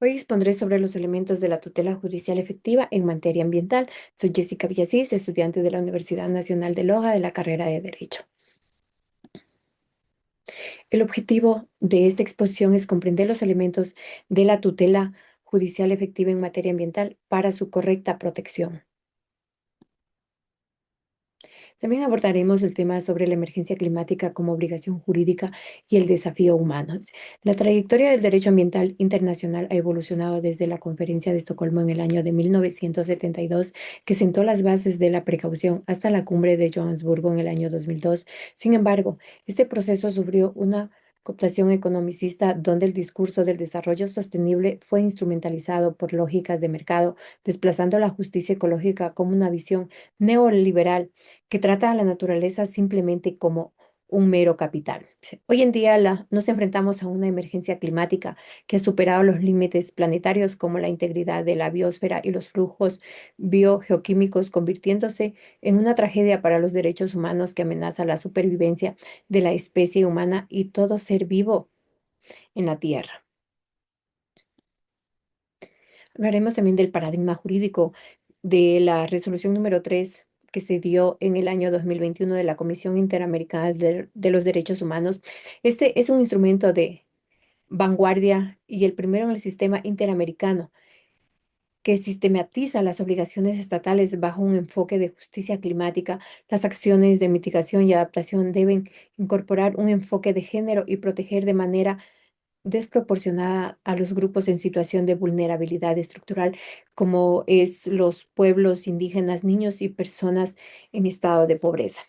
Hoy expondré sobre los elementos de la tutela judicial efectiva en materia ambiental. Soy Jessica Villasís, estudiante de la Universidad Nacional de Loja de la carrera de Derecho. El objetivo de esta exposición es comprender los elementos de la tutela judicial efectiva en materia ambiental para su correcta protección. También abordaremos el tema sobre la emergencia climática como obligación jurídica y el desafío humano. La trayectoria del derecho ambiental internacional ha evolucionado desde la Conferencia de Estocolmo en el año de 1972, que sentó las bases de la precaución, hasta la cumbre de Johannesburgo en el año 2002. Sin embargo, este proceso sufrió una cooptación economicista donde el discurso del desarrollo sostenible fue instrumentalizado por lógicas de mercado, desplazando la justicia ecológica como una visión neoliberal que trata a la naturaleza simplemente como un mero capital. Hoy en día nos enfrentamos a una emergencia climática que ha superado los límites planetarios como la integridad de la biosfera y los flujos biogeoquímicos, convirtiéndose en una tragedia para los derechos humanos que amenaza la supervivencia de la especie humana y todo ser vivo en la Tierra. Hablaremos también del paradigma jurídico de la resolución número 3 que se dio en el año 2021 de la Comisión Interamericana de los Derechos Humanos. Este es un instrumento de vanguardia y el primero en el sistema interamericano que sistematiza las obligaciones estatales bajo un enfoque de justicia climática. Las acciones de mitigación y adaptación deben incorporar un enfoque de género y proteger de manera desproporcionada a los grupos en situación de vulnerabilidad estructural, como es los pueblos indígenas, niños y personas en estado de pobreza.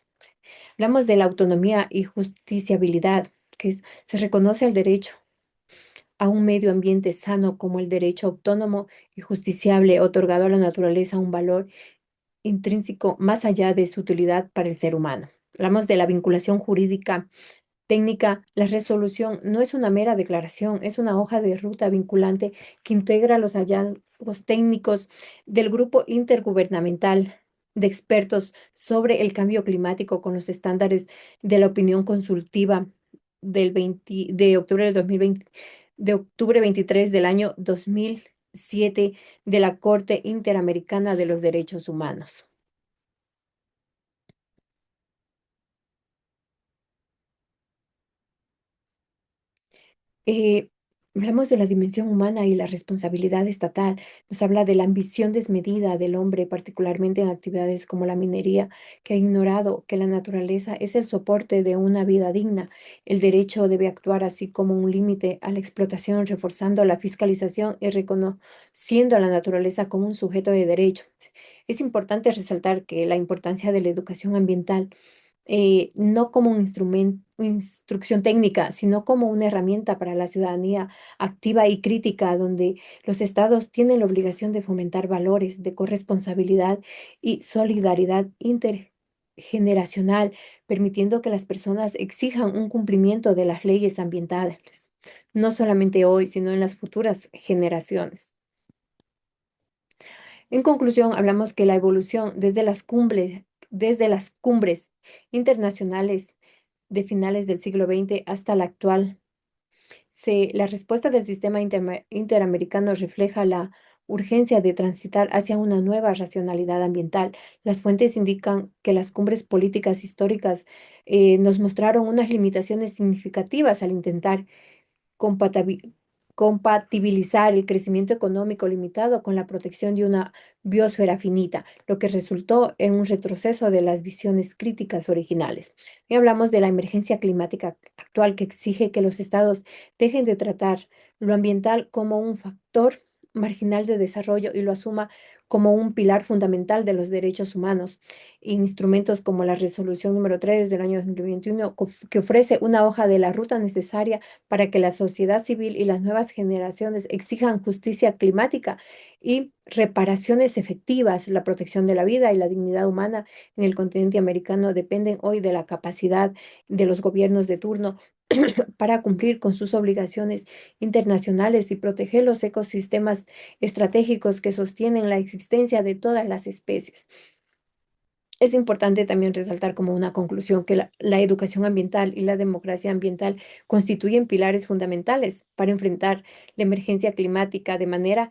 Hablamos de la autonomía y justiciabilidad, se reconoce el derecho a un medio ambiente sano como el derecho autónomo y justiciable, otorgado a la naturaleza un valor intrínseco más allá de su utilidad para el ser humano. Hablamos de la vinculación jurídica técnica. La resolución no es una mera declaración, es una hoja de ruta vinculante que integra los hallazgos técnicos del grupo intergubernamental de expertos sobre el cambio climático con los estándares de la opinión consultiva de octubre del 2020, de octubre 23 del año 2007 de la Corte Interamericana de los Derechos Humanos. Eh, Hablamos de la dimensión humana y la responsabilidad estatal. Nos habla de la ambición desmedida del hombre, particularmente en actividades como la minería, que ha ignorado que la naturaleza es el soporte de una vida digna. El derecho debe actuar así como un límite a la explotación, reforzando la fiscalización y reconociendo a la naturaleza como un sujeto de derecho. Es importante resaltar que la importancia de la educación ambiental no como un instrumento, instrucción técnica, sino como una herramienta para la ciudadanía activa y crítica, donde los estados tienen la obligación de fomentar valores de corresponsabilidad y solidaridad intergeneracional, permitiendo que las personas exijan un cumplimiento de las leyes ambientales, no solamente hoy, sino en las futuras generaciones. En conclusión, hablamos que la evolución desde las cumbres internacionales de finales del siglo XX hasta la actual, la respuesta del sistema interamericano refleja la urgencia de transitar hacia una nueva racionalidad ambiental. Las fuentes indican que las cumbres políticas históricas nos mostraron unas limitaciones significativas al intentar compatabi- compatibilizar el crecimiento económico limitado con la protección de una biosfera finita, lo que resultó en un retroceso de las visiones críticas originales. Y hablamos de la emergencia climática actual que exige que los estados dejen de tratar lo ambiental como un factor marginal de desarrollo y lo asuma como un pilar fundamental de los derechos humanos. Instrumentos como la resolución número 3 del año 2021, que ofrece una hoja de la ruta necesaria para que la sociedad civil y las nuevas generaciones exijan justicia climática y reparaciones efectivas. La protección de la vida y la dignidad humana en el continente americano dependen hoy de la capacidad de los gobiernos de turno para cumplir con sus obligaciones internacionales y proteger los ecosistemas estratégicos que sostienen la existencia de todas las especies. Es importante también resaltar como una conclusión que la educación ambiental y la democracia ambiental constituyen pilares fundamentales para enfrentar la emergencia climática de manera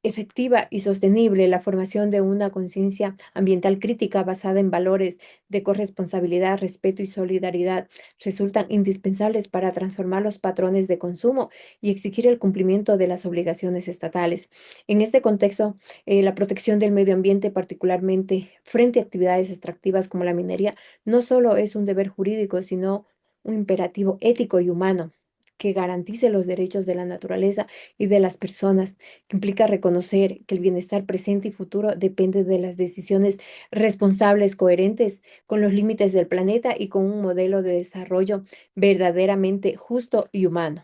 efectiva y sostenible. La formación de una conciencia ambiental crítica basada en valores de corresponsabilidad, respeto y solidaridad resultan indispensables para transformar los patrones de consumo y exigir el cumplimiento de las obligaciones estatales. En este contexto, la protección del medio ambiente, particularmente frente a actividades extractivas como la minería, no solo es un deber jurídico, sino un imperativo ético y humano que garantice los derechos de la naturaleza y de las personas, que implica reconocer que el bienestar presente y futuro depende de las decisiones responsables, coherentes con los límites del planeta y con un modelo de desarrollo verdaderamente justo y humano.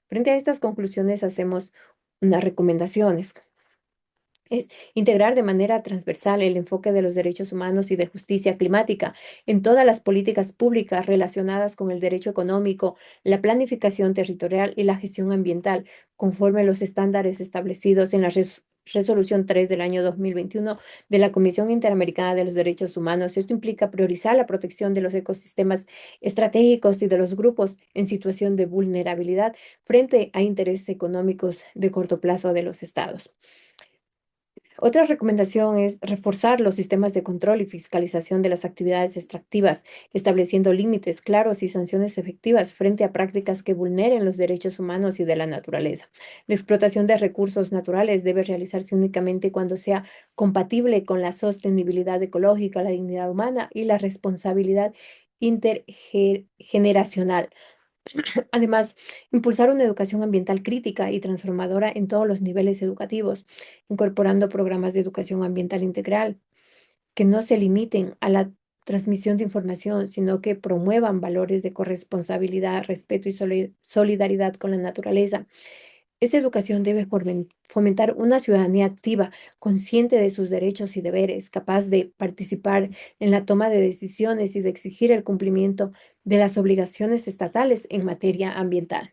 Frente a estas conclusiones, hacemos unas recomendaciones. Es integrar de manera transversal el enfoque de los derechos humanos y de justicia climática en todas las políticas públicas relacionadas con el derecho económico, la planificación territorial y la gestión ambiental, conforme a los estándares establecidos en la Resolución 3 del año 2021 de la Comisión Interamericana de los Derechos Humanos. Esto implica priorizar la protección de los ecosistemas estratégicos y de los grupos en situación de vulnerabilidad frente a intereses económicos de corto plazo de los estados. Otra recomendación es reforzar los sistemas de control y fiscalización de las actividades extractivas, estableciendo límites claros y sanciones efectivas frente a prácticas que vulneren los derechos humanos y de la naturaleza. La explotación de recursos naturales debe realizarse únicamente cuando sea compatible con la sostenibilidad ecológica, la dignidad humana y la responsabilidad intergeneracional. Además, impulsar una educación ambiental crítica y transformadora en todos los niveles educativos, incorporando programas de educación ambiental integral que no se limiten a la transmisión de información, sino que promuevan valores de corresponsabilidad, respeto y solidaridad con la naturaleza. Esta educación debe fomentar una ciudadanía activa, consciente de sus derechos y deberes, capaz de participar en la toma de decisiones y de exigir el cumplimiento de las obligaciones estatales en materia ambiental.